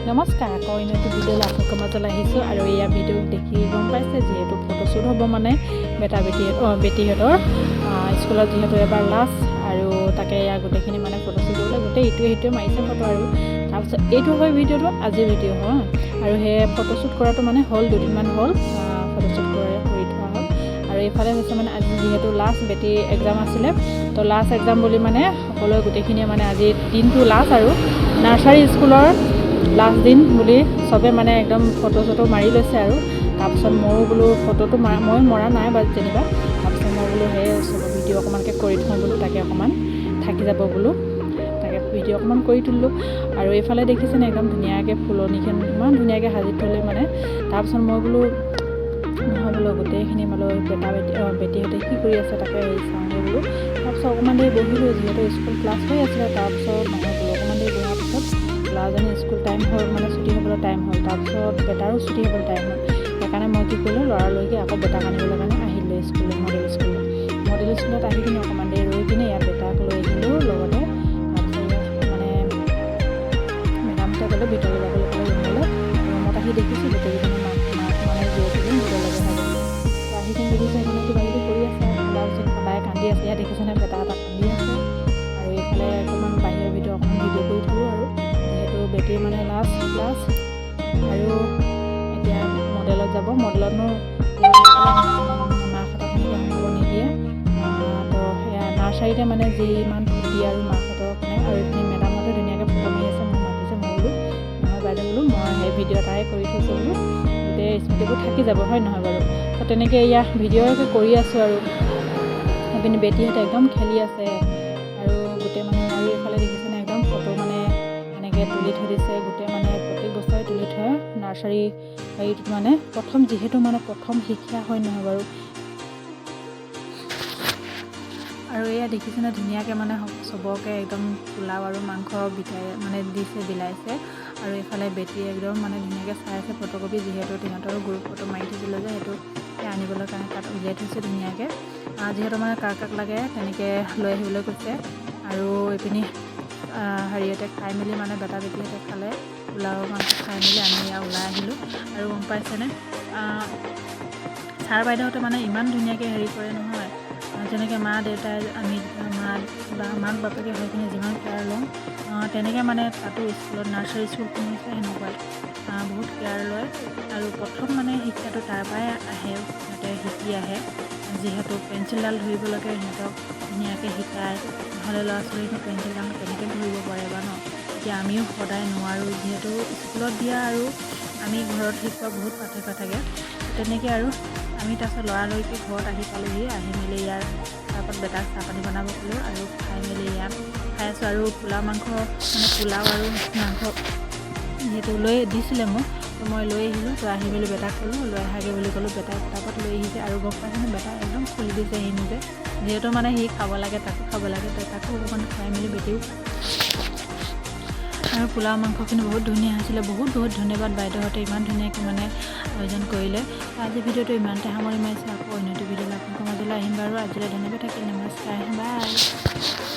নমস্কাৰ আকৌ ইনটো ভিডিঅ' আপোনালোকৰ মাজলৈ আহিছোঁ আৰু এয়া ভিডিঅ' দেখি গম পাইছে যিহেতু ফটোশ্বুট হ'ব মানে বেটিহঁতৰ স্কুলত যিহেতু এবাৰ লাষ্ট আৰু তাকে এয়া গোটেইখিনি মানে ফটোশ্বুট হ'লে গোটেই ইটোৱে মাৰিছে ফটো আৰু তাৰপিছত এইটো হয় ভিডিঅ'টো আজিৰ ভিডিঅ' হয় আৰু সেই ফটোশ্বুট কৰাটো মানে হ'ল দুদিনমান হ'ল ফটোশ্বুট কৰি থোৱা হ'ল আৰু এইফালে হৈছে মানে আজি যিহেতু লাষ্ট বেটি এক্সাম আছিলে তো লাষ্ট এক্সাম বুলি মানে সকলোৱে গোটেইখিনিয়ে মানে আজি দিনটো লাষ্ট আৰু নাৰ্চাৰী স্কুলৰ লাষ্ট দিন বুলি চবে মানে একদম ফটো চটো মাৰি লৈছে আৰু তাৰপিছত ময়ো বোলো ফটোটো মই মৰা নাই বাৰু যেনিবা তাৰপিছত মই বোলো সেই ভিডিঅ' অকণমানকৈ কৰি থওঁ বোলো তাকে অকণমান থাকি যাব বোলো তাকে ভিডিঅ' অকণমান কৰি তুলিলোঁ আৰু এইফালে দেখিছেনে একদম ধুনীয়াকৈ ফুলনিখন ইমান ধুনীয়াকৈ সাজি থ'লে মানে তাৰপিছত মই বোলো নহয় বোলো গোটেইখিনি বোলো বেটিহঁতে কি কৰি আছে তাকে চাওঁগৈ বোলো তাৰপিছত অকণমান দেৰি বহিলোঁ যিহেতু স্কুল ক্লাছ হৈ আছিলে তাৰপিছত নহয় বোলো অকণমান দেৰি বহাৰ পিছত ল'ৰাজনী স্কুল টাইম হ'ল মানে ছুটি হ'বলৈ টাইম হ'ল তাৰপিছত বেটাৰো ছুটি হ'বলৈ টাইম হ'ল সেইকাৰণে মই কি কৰিলোঁ ল'ৰালৈকে আকৌ বেটাক আনিবলৈ কাৰণে আহিলোঁ স্কুলত মডেল স্কুলত আহি কিনে অকণমান দেৰি ৰৈ কিনে ইয়াত বেটাক লৈ আহিলোঁ লগতে তাৰপিছত মানে মেডামহঁতে ক'লে ভিতৰলৈ যাবলৈ ক'লে ৰুমত আহি দেখিছোঁ গোটেইকেইজনী মাক মানে যিহেতু ভিতৰলৈ যাব আহি কিনে দেখিছোঁ সেইখিনি কিবা কিবি কৰি আছে তাৰপিছত সদায় কান্দি আছে ইয়াত দেখিছেনে বেটা এটা কান্দি আছে আৰু এইফালে অকণমান বাহিৰৰ ভিতৰত অকণমান ভিডিঅ' কৰি থ'লোঁ আৰু বেটিৰ মানে লাষ্ট ক্লাছ আৰু এতিয়া মডেলত যাব মডেলতনো মাকহঁতক সেনেকৈ শুনিব নিদিয়ে তো সেয়া নাৰ্চাৰীতে মানে যিমান ফূৰ্তি আৰু মাকহঁতৰ কাৰণে আৰু এইখিনি মেডামহঁতে ধুনীয়াকৈ ফটো মাৰি আছে মোক মাতিছে মই বোলো নহয় বাইদেউ বোলো মই সেই ভিডিঅ' এটাই কৰি থৈছোঁ বোলো গোটেই স্মৃতিবোৰ থাকি যাব হয় নহয় বাৰু তো তেনেকৈ এয়া ভিডিঅ'কে কৰি আছোঁ আৰু সেইপিনি বেটিহঁতে একদম খেলি আছে আৰু গোটেই মানে আৰু এইফালে দেখিছেনে একদম ফটো মানে তুলি থৈ দিছে গোটেই মানে প্ৰত্যেক বছৰে তুলি থয় নাৰ্চাৰী হেৰিটোত মানে যিহেতু মানে প্ৰথম শিক্ষা হয় নহয় বাৰু আৰু এয়া দেখিছেনে ধুনীয়াকৈ মানে চবকে একদম পোলাও আৰু মাংস বিলাইছে আৰু এইফালে বেটি একদম মানে ধুনীয়াকৈ চাই আছে ফটোকপি যিহেতু সিহঁতৰো গ্ৰুপ ফটো মাৰি থৈছিলে যে সেইটো আনিবলৈ কাৰণে তাত উলিয়াই থৈছে ধুনীয়াকৈ যিহেতু মানে কাক লাগে তেনেকৈ লৈ আহিবলৈ কৈছে আৰু এইপিনি হেৰিয়তে খাই মেলি মানে বেটিহঁতে খালে পোলাও মাংস খাই মেলি আমি ওলাই আহিলোঁ আৰু গম পাইছেনে ছাৰ বাইদেউহঁতে মানে ইমান ধুনীয়াকৈ হেৰি কৰে নহয় যেনেকৈ মা দেউতাই আমি মাক বাপেকে হৈ কিনে যিমান কেয়াৰ লওঁ তেনেকৈ মানে তাতো স্কুলত নাৰ্চাৰী স্কুলখন হৈছে সেনেকুৱাই বহুত কেয়াৰ লয় আৰু প্ৰথম মানে শিক্ষাটো তাৰ পৰাই আহে সিহঁতে শিকি আহে যিহেতু পেঞ্চিলডাল ধৰিবলৈকে সিহঁতক ধুনীয়াকৈ শিকায় নহ'লে ল'ৰা ছোৱালীনো পেঞ্চিলডাল কেনেকৈ ধৰিব পাৰে বা ন এতিয়া আমিও সদায় নোৱাৰোঁ যিহেতু স্কুলত দিয়া আৰু আমি ঘৰত শিকোৱা বহুত পাৰ্থক্য থাকে তেনেকৈ আৰু আমি তাৰপিছত ল'ৰালৰিকৈ ঘৰত আহি পালোঁহি আহি মেলি ইয়াৰ তাৰপৰা বেটাক চাহপানী বনাব ক'লোঁ আৰু খাই মেলি ইয়াত খাই আছোঁ আৰু পোলাও আৰু মাংস যিহেতু লৈ দিছিলে মোক তো মই লৈ আহিলোঁ তো আহি মেলি বেটাক ক'লোঁ লৈ আহাগৈ বুলি ক'লোঁ বেটাই পটাপট লৈ আহিছে আৰু গম পাইছেনে বেটা একদম খুলি দিছে সি নিজে যিহেতু মানে সি খাব লাগে তাকো খাব লাগে তো তাকো অকণমান খুৱাই মেলি বেটিও আৰু পোলাও মাংসখিনি বহুত ধুনীয়া হৈছিলে বহুত ধন্যবাদ বাইদেউহঁতে ইমান ধুনীয়াকৈ মানে আয়োজন কৰিলে আজি ভিডিঅ'টো ইমানতে সামৰি মাৰিছে আকৌ অন্যটো ভিডিঅ'লৈ আপোনালোকৰ মাজলৈ আহিম বাৰু আজিলৈ ধন্যবাদ থাকিল নমস্কাৰ বাই